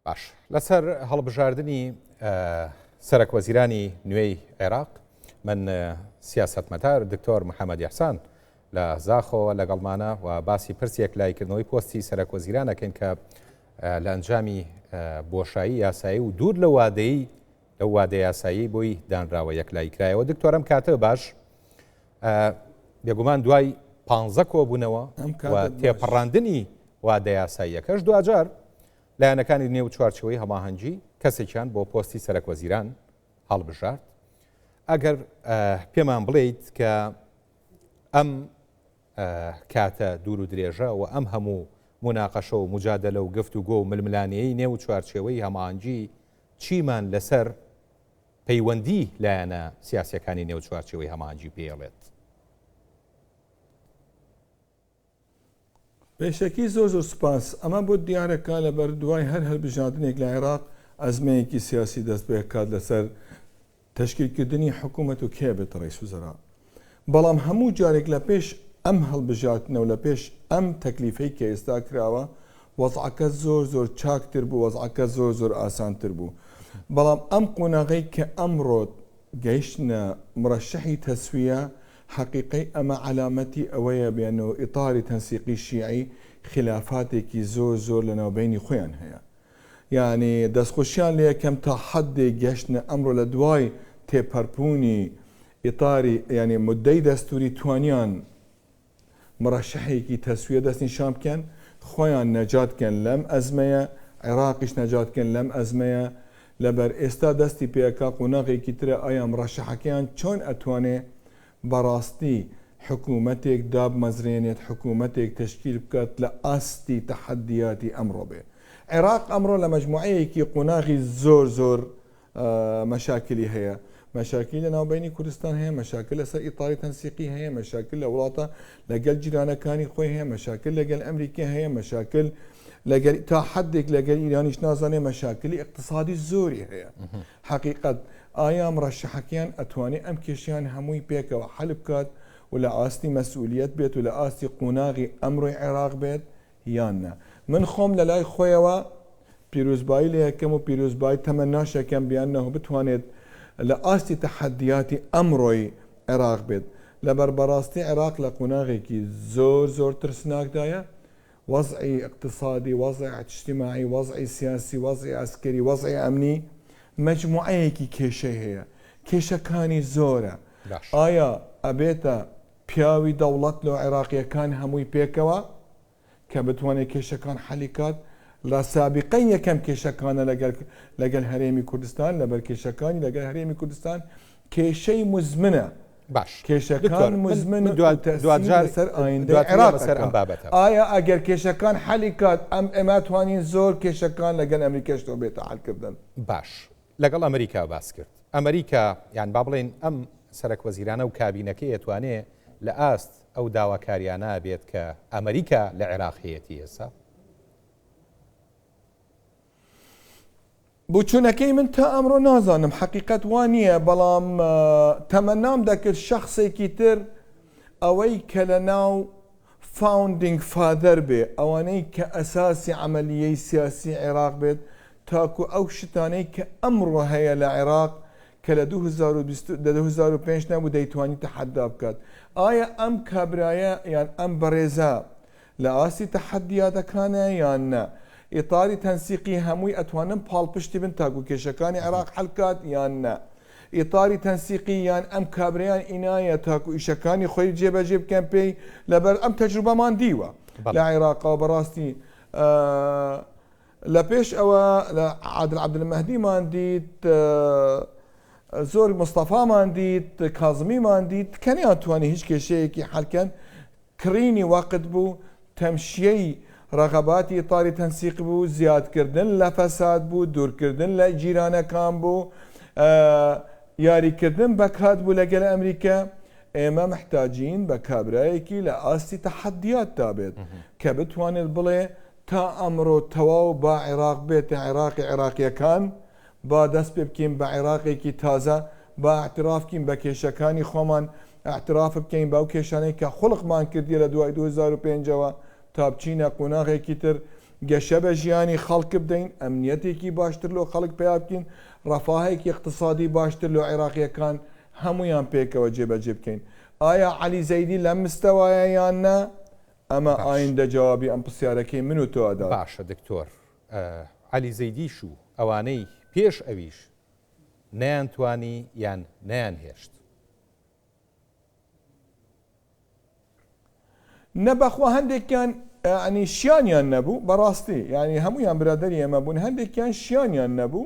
باش لەسەر هەڵبژاردننی سەرک وەزیرانی نوێی عێراق من سیاسەتمەدار دکتۆر محەممەد یحسان لە زاخۆوە لەگەڵمانە و باسی پرسێک لایکردنەوەی پۆستی سەرک وەزیرانەکەین کە لە ئەنجامی بۆشایی یاسایی و دوور لە وادەی لە وادە یاسایی بۆی دانراوە یەکلایکرایەوە. دکتۆرم کاتە باش بێگومان دوای 15 کۆبوونەوە و تێپەڕاندنی وادە یاساییەکەش دوجار لایەنەکانی نێو چوارچەوەی هەماهەنگی کەسێکیان بۆ پۆستی سەرک وەزیران هەڵبژارد. ئەگەر پێمان بڵێیت کە ئەم کاتە دوور و درێژە و ئەم هەموو مناقەشە و مجادلە و گفت و گۆ و ململانەیەی نێو چوارچێوەی هەماهەنگی چیمان لەسەر پەیوەندی لایەنە سیاسیەکانی نێو چوارچێوەی هەماهەنگی پێڵێت؟ پێشەکی زۆر سوپاس. ئەمە بۆ دیارەکە لە بەردوای هەر هەڵبژاردنێک لە عێراق ئەزمەیەکی سیاسی دەست پێ کات لەسەر تشکیلکردنی حکوومەت و کێ بێت ڕئیس وزرا. بەڵام هەموو جارێک لە پێش ئەم هەڵبژاردنەوە لە پێش ئەم تەکلیفەی کە ئێستا کراوە وەزعەکە زۆر چاکتر بوو، وەزعەکە زۆر ئاسانتر بوو. بەڵام ئەم قۆناغەی کە ئەمڕۆ گەیشتنە مرەشەحی تەسویە حقیقی ئەمە علامەتی ئەوەیە بێنەوە ئیطاری تەنسیقی شیعی خلافاتێکی زۆر لە ناوبینی خۆیان هەیە. یعنی دەستخۆشیان لە یەکەم تا حدێک گەشتنە ئەمڕۆ لە دوای تێپەرپوونی ئیطاری ینی مدەی دەستوری توانیان مرەشەحێکی تەسویە دەستنیشان بکەن، خۆیان نەجاتکەن لەم ئەزمەیە، عێراقیش نەجاتکەن لەم ئەزمەیە. لەبەر ئێستا دەستی پێەکە قۆناغێکی ترە ئایا مرەشەحەکەیان چۆن ئەتوانێ بەڕاستی حکوومەتێک دابمەزرێنێت، حکوومەتێک تشکیل بکات لە ئاستی تەحەدیاتی ئەمڕۆ بێ. عێراق ئەمڕۆ لە مەجموعەیەکی قۆناغی زۆر مەشاکلی هەیە. مەشاکل لە ناوبینی کوردستان هەیە، مەشاکل لەسەر ئیطاری تەنسیقی هەیە، مەشاکل لە وڵاتە لەگەل جیرانەکانی خۆی هەیە، مەشاکل لەگەل ئەمریکا هەیە، مەشاکل لەگەل تا حدێک لەگەل ئیرانیش نازانێ، مەشاکلی اقتصادی زۆری هەیە. حقیقت ئایا مرەشەحەکەیان ئەتوانێت ئەم کێشیان هەمووی پێکەوە حل بکات و لە ئاستی مەسئولیت بێت و لە ئاستی قۆناغی ئەمڕۆی عێراق بێت یان نە؟ من خۆم لە لای خۆیەوە پیرۆزبایی لە یەکەم و پیرۆزبایی تەمەناشەکەم بیانەوە بتوانێت لە ئاستی تەحەدیاتی ئەمڕۆی عێراق بێت. لەبەر بەڕاستی عێراق لە قۆناغێکی زۆر ترسناکدایە، وەزعی اقتصادی، وەزعی اجتماعی، وەزعی سیاسی، وەزعی ئەسکەری، وەزعی ئەمنی مەجموعەیەکی کێشەی هەیە، کێشەکانی زۆرە. ئایا ئەبێتە پیاوی دەوڵەت لە عێراقیەکان هەمووی پێکەوە کە بتوانێت کێشەکان حەلیکات؟ لە سابقەی یەکەم کێشەکانە لەگەل هەرێمی کوردستان، لەبەر کێشەکانی لەگەل هەرێمی کوردستان کێشەی مزمنە. باش کێشەکان مزمن دوجار ئایندەی عێراق سەر ئەم بابەتە. ئایا ئەگەر کێشەکان حەلیکات ئێمە توانین زۆر کێشەکان لەگەل ئەمریکاشتەوە بێتە حەلکردن؟ باش لەگەڵ ئەمریکا باس کرد. ئەمریکا یان با بڵێن ئەم سەرک وەزیرانە و کابینەکەی ئەتوانێ لە ئاست ئەو داواکاریانە بێت کە ئەمریکا لە عێراق هەیەتی ئێستا؟ بچوونەکەی من تا ئەمڕۆ نازانم، حقیقت وان نییە، بەڵام تەمەنام دەکرد شخصێکی تر ئەوەی کە لە ناو فاوندنگ فادەر بێ، ئەوانەی کە ئەساسی عملیەی سیاسی عێراق بێت، تاکو ئەو شتانەی کە ئەمڕۆ هەیە لە عێراق کە لە 2005 نەبوو دەیتوانی تەحەدا بکات. ئایا ئەم کابرایە یان ئەم بەڕێزە لە ئاستی تەحەدیاتەکانە یان نە؟ ئیطاری تەنسیقی هەمووی ئەتوانن پاڵپشتی بن تاکو کێشەکانی عێراق حەلکات یان نە؟ ئیطاری تەنسیقی یان ئەم کابرایان ئینایە تاکو ئیشەکانی خۆی جێبەجێ بکەن پێی، لەبەر ئەم تەجروبەمان دیوە لە عێراقەوە. بەڕاستی لە پێش ئەوە لە عادل عەبدولمەهدیمان دیت، زۆر مستەفامان دیت، کازمیمان دیت، کەنیان توانی هیچ کێشەیەکی حەلکەن. کڕینی وەقت بوو، تەمشیەی ڕەغەباتی ئیطاری تەنسیق بوو، زیادکردن لە فەساد بوو، دوورکردن لە جیرانەکان بوو، یاریکردن بەکات بوو لەگەل ئەمریکا. ئێمە محتاجین بە کابرایەکی لە ئاستی تەحەدیات دابێت کە بتوانێت بڵێ تا ئەمڕۆ تەواو با عێراق بێتە عێراقی عێراقیەکان، با دەست پێ بکەین بە عێراقێکی تازە، با اعتراف بکەین بە کێشەکانی خۆمان، اعتراف بکەین بەو کێشانەی کە خوڵقمان کردیە لە دوای 2005ەوە تا بچینە قۆناغێکی تر گەشە بە ژیانی خەڵک بدەین ئەمنیەتێکی باشتر لۆ خەڵک پێیا بکەین ڕەفاهێکی اقتصادی باشتر لۆ عێراقیەکان هەمویان پێکەوە جێبەجێ بکەین ئایا عەلی زەیدی لەم مستەوایە یان نە ئەمە ئایندە جوابی ئەم پرسیارەکەی من و تۆدا باشە دکتۆر عەلی زەیدیش و ئەوانەی پێش ئەویش نەیانتوانی یان نەیانهێشت نەبەخوا هەندێکیان ینی شیانیان نەبوو بەڕاستی ینی هەمویان برادری ئێمە بوون هەندێکیان شیانیان نەبوو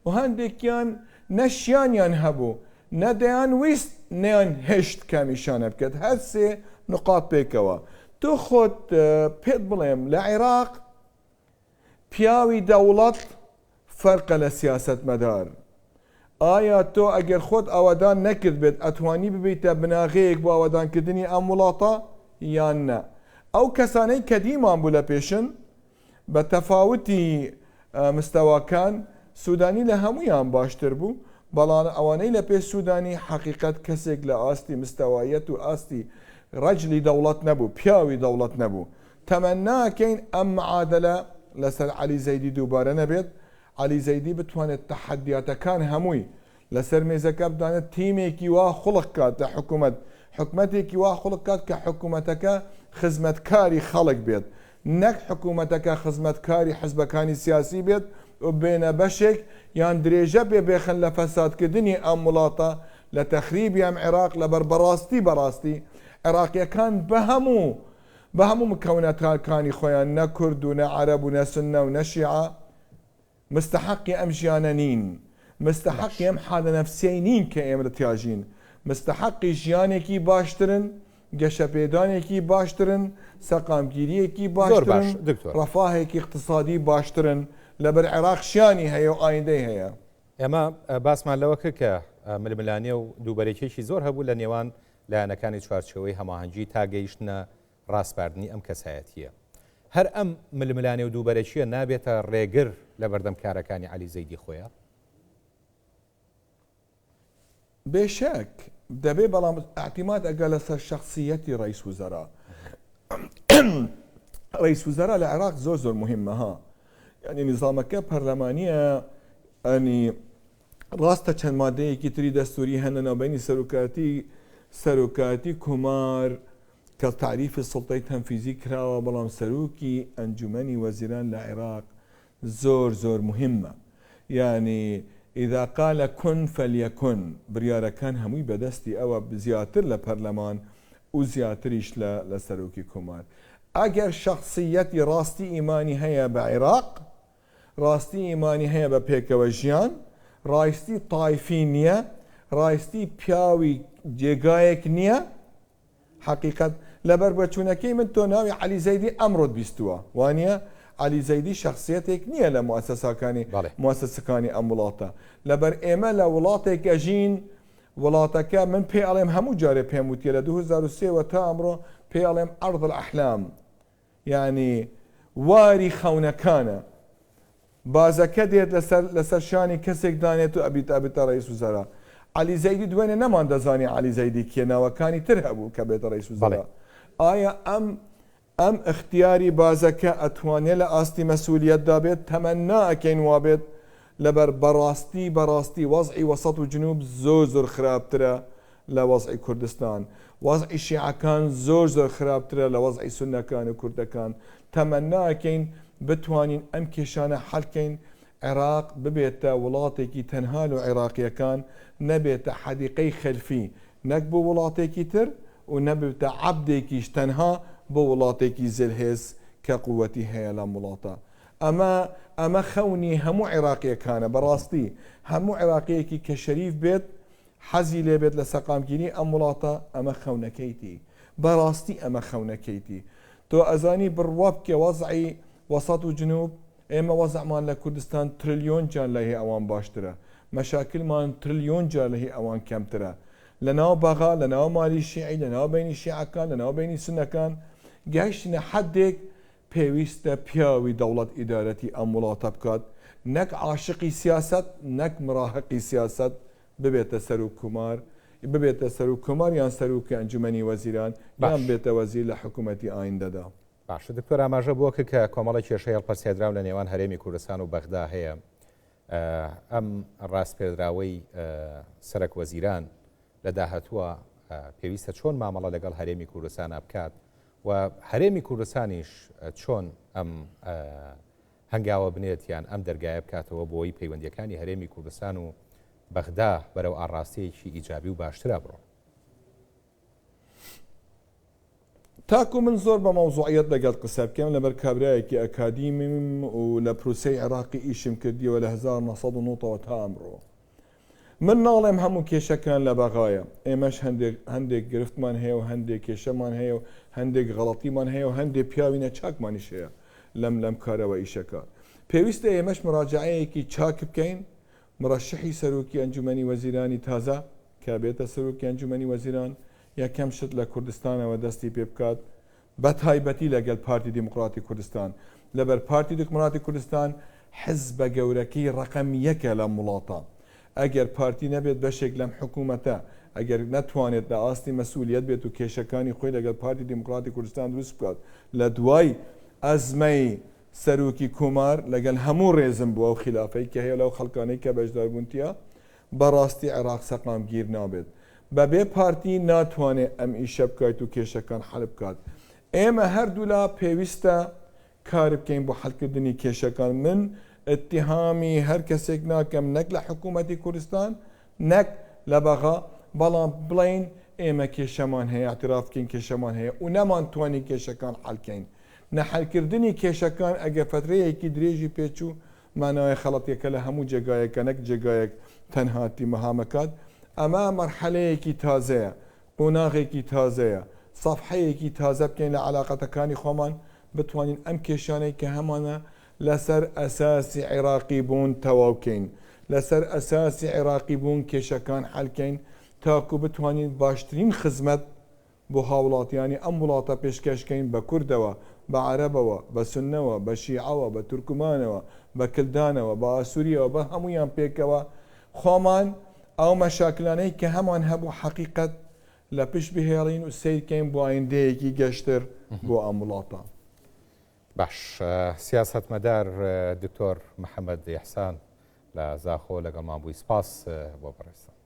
و هەندێکیان نەشیانیان هەبوو نەدەیان ویست نەیان هێشت کامیشانە بکەێت هەر سێ نقاط پێکەوە تۆ خۆت پێت بڵێم لە عێراق پیاوی دەوڵەت فەرقە لە سیاست مەدار ئایا تۆ ئەگەر خۆت ئاوادان نەکرد بێت ئەتوانی ببیتە بناغەیەک بۆ ئاوادانکردنی ئەم وڵاتە یان نە ئەو کەسانەی کە دیمان بوو لە پێشن بە تەفاوتی مستەواکان سوودانی لە هەمویان باشتر بوو بەڵام ئەوانەی لە پێش سوودانی حقیقت کەسێک لە ئاستی مستەوایەت و ئاستی ڕەجلی دەوڵەت نەبوو پیاوی دەوڵەت نەبوو تەمەناکەین ئەم معادلە لەسەر عەلی زەیدی دووبارە نەبێت عەلی زەیدی بتوانێت تەحەدیاتەکان هەمووی لەسەر مێزەکە بدانێت تیمێکی وا خوڵق کات لە حکوومەتێکی وا خوڵق کات کە حکوومەتەکە خزمەتکاری خەڵک بێت نەک حکوومەتەکە خزمەتکاری حزبەکانی سیاسی بێت و بێنە بەشێک یان درێژە بێخن لە فەسادکردنی ئەم وڵاتە لە تەخریبی ئەم عێراق لەبەر بەڕاستی عێراقیەکان بە هەموو مکەونەتەکانی خۆیان نە کورد و نە عەرەب و نە سوننە و نە شیعە مستحقی ئەم ژیانە نین مستحقی ئەم حالە نەفسیەی نین کە ئێمە تیاژین مستحقی ژیانێکی باشترن گەشە پێدانێکی باشترن سەقامگیریەکی باشترن ڕەفاهێکی اقتصادی باشترن لەبەر عێراق شیانی هەیە و ئایندەی هەیە ئێمە باسمان لەوە کرد کە ململانێ و دووبەرێکێکی زۆر هەبوو لە نێوان لایەنەکانی چوارچەوەی هەماهەنگی تا گەیشتنە ڕاستپاردنی ئەم کەسایەتیە هەر ئەم ململانێ و دووبەرێکیە نابێتە ڕێگر لە بەردەم کارەکانی عەلی زەیدی خۆیان بێشەک دەبێ بەڵام اعتیماد ئەگە لەسەر شخصیەتی ڕئیس وزەرا ڕئیس وزەرا لە عێراق زۆر مهمە ها ینی نظامەکە پەرلەمانیە ئەنی ڕاستە چەند مادەیەکی تری دەستوری هەنە ناوبینی سەرۆکاتی کومار کە تعریفی سڵتەی تەنفیزی کراوە بەڵام سەرۆکی ئەنجومەنی وەزیران لە عێراق زۆر مهمە یعنی ئیدا قالە کون فەلیەکون بریارەکان هەمووی بەدەستی ئەوە زیاتر لە پەرلەمان و زیاتریش لە سەرۆکی کومار ئەگەر شخصیەتی ڕاستی ئیمانی هەیە بە عێراق ڕاستی ئیمانی هەیە بە پێکەوە ژیان ڕاستی تایفی نییە ڕاستی پیاوی جێگایەک نییە حقیقت لەبەر بەچوونەکەی من تۆ ناوی عەلی زەیدی ئەمڕۆت بیستووە وانە عەلی زەیدی شخصیەتێک نییە لە موسسەکانی ئەم وڵاتە لەبەر ئێمە لە وڵاتێک ئەژین وڵاتەکە من پێ ئەڵێم هەموو جارێ پێم وتیە لە 2023 تا ئەمڕۆ پێ ئەڵێم ئەرض الئەحلام یعنی واری خەونەکانە بازەکە دێت لەسەر شانی کەسێک دانێت و ئەبیتە ڕئیس وزەرا عەلی زەیدی دوێنێ نەمان دەزانی عەلی زەیدی کێ ناوەکانی تر هەبوو کە بێتە ڕئیس وزەرا ئایا ئەم اختیاری بازەکە ئەتوانێت لە ئاستی مەسئولیەتدا بێت تەمەنا ئەکەین وابێت لەبەر بەڕاستی وەزعی وەسەط و جنوب زۆر خراپترە لە وەزعی کوردستان وەزعی شیعەکان زۆر خراپترە لە وەزعی سوننەکان و کوردەکان تەمەنا ئەکەین بتوانین ئەم کێشانە حەڵکەین عێراق ببێتە وڵاتێکی تەنها و عێراقیەکان نەبێتە حەدیقەی خەلفی نەک بۆ وڵاتێکی تر و نەبێتە عەبدێکیش تەنها بۆ وڵاتێکی زلهێز کە قووەتی هەیە لەم وڵاتە ئەمە خەونی هەموو عێراقیەکانە بەڕاستی هەموو عێراقیەکی کە شەریف بێت حەزی لێبێت لە سەقامگیری ئەم وڵاتە ئەمە خەونەکەیتی بەڕاستی ئەمە خەونەکەیتی تۆ ئەزانی بڕوا بکە وەزعی وەسەط و جنوب ئێمە وەزعمان لە کوردستان تریلیۆن جار لە هی ئەوان باشترە مەشاکلمان تریلیۆن جار لە هی ئەوان کەمترە لەناو بەغا لەناو مالی شیعی لەناو بینی شیعەکان لەناو بینی سوننەکان گەیشتنە حەدێک پێویستە پیاوی دەوڵەت ئیدارەتی ئەم وڵاتە بکات نەک عاشقی سیاست نەک مراهقی سیاست ببێتە سەر و کومار یان سەرۆکی ئەنجومەنی وەزیران یان بێتە وەزیر لە حکوومەتی ئایندەدا باش دکتۆر ئاماژە بووکە کە کۆمەڵی کێشەی هەڵپەرسیادراو لە نێوان هەرێمی کوردستان و بەغدا هەیە ئەم ڕاستپێدراوەی سەرک وەزیران لە داهاتووە پێویستە چۆن مامەڵە لەگەڵ هەرێمی کوردستان بکات و هەرێمی کوردستانیش چۆن ئەم هەنگاوە بنێتیان ئەم دەرگایە بکاتەوە بۆی پەیوەندیەکانی هەرێمی کوردستان و بەغدا بەرەو ئاڕاستەیەکی ئیجابی و باشترە بڕۆ. تاکو من زۆر بە مەوزوعیت لەگەڵ قسە بکەم لەبەر کابرایەکی ئەکادیمیم و لە پروسەی عێراقی ئیشم کردیەوە لە 1990 تا ئەمڕۆ. من ناڵێم هەموو کێشەکان لە بەغایە، ئێمەش هەندێک گرفتمان هەیە و هەندێک کێشەمان هەیە و هەندێک غەڵەتیمان هەیە و هەندێک پیاوینە چاکمانیش هەیە لەم کارەوە ئیشەکە. پێویستە ئێمەش مراجعەیەکی چاک بکەین، مرەشحی سەرۆکی ئەنجومەنی وەزیرانی تازە کە بێتە سەرۆکی ئەنجومەنی وەزیران یەکەم شت لە کوردستانەوە دەستی پێ بکات بە تایبەتی لەگەڵ پارتی دیموکراتی کوردستان، لەبەر پارتی دیموکراتی کوردستان حزبە گەورەکەی ڕقم یەکە لە وڵاتە. ئەگەر پارتی نەبێت بەشێک لەم حکوومەتە، ئەگەر نەتوانێت لە ئاستی مەسئولیت بێت و کێشەکانی خۆی لەگەڵ پارتی دیموکراتی کوردستان دروست بکات لە دوای ئەزمەی سەرۆکی کۆمار لەگەڵ هەموو ڕێزم بووە و خلافەی کە هەیە لەو خەڵکانەی کە بەشداربوونتیە بەڕاستی عێراق سەقامگیر نابێت. بەبێ پارتی ناتوانێت ئەم ئیشە بکات و کێشەکان حەل بکات. ئێمە هەردوو لا پێویستە کار بکەین بۆ حەلکردنی کێشەکان. من اتهامی هەر کەسێک ناکەم نەک لە حکوومەتی کوردستان نەک لە بەغا، بەڵام بڵین ئێمە کێشەمان هەیە، اعتراف بکەین کێشەمان هەیە و نەمانتوانی کێشەکان حەلکەین. نەحەلکردنی کێشەکان ئەگە فترەیەکی درێژی پێچوو ماناوی خەڵەتێکە لە هەموو جێگایەکە نەک جێگایەک تەنهاتی مەهامەکات. ئەمە مەرحەلەیەکی تازەیە، قۆناغێکی تازەیە، سەفحەیەکی تازە بکەین لە علاقەتەکانی خۆمان، بتوانین ئەم کێشانەی کە هەمانە لەسەر ئەساسی عێراقی بوون تەواوکەین، لەسەر ئەساسی عێراقی بوون کێشەکان حەلکەین تاکو بتوانین باشترین خزمەت بۆ هاوڵاتیانی ئەم وڵاتە پێشکەشکەین بە کوردەوە، بە عەرەبەوە، بە سوننەوە، بە شیعەوە، بە تورکمانەوە، بە کلدانەوە، بە ئاسووریەوە، بە هەمویان پێکەوە خۆمان ئەو مەشاکلانەی کە هەمان هەبوو حەقیقەت لە پشت بهێڵین و سیرکەین بۆ ئایندەیەکی گەشتر بۆ ئەم وڵاتە. باش سیاسەتمەدار دکتۆر محەممەد ئیحسان لە زاخۆ لەگەڵمان بووی، سپاس بۆ بەڕێستان.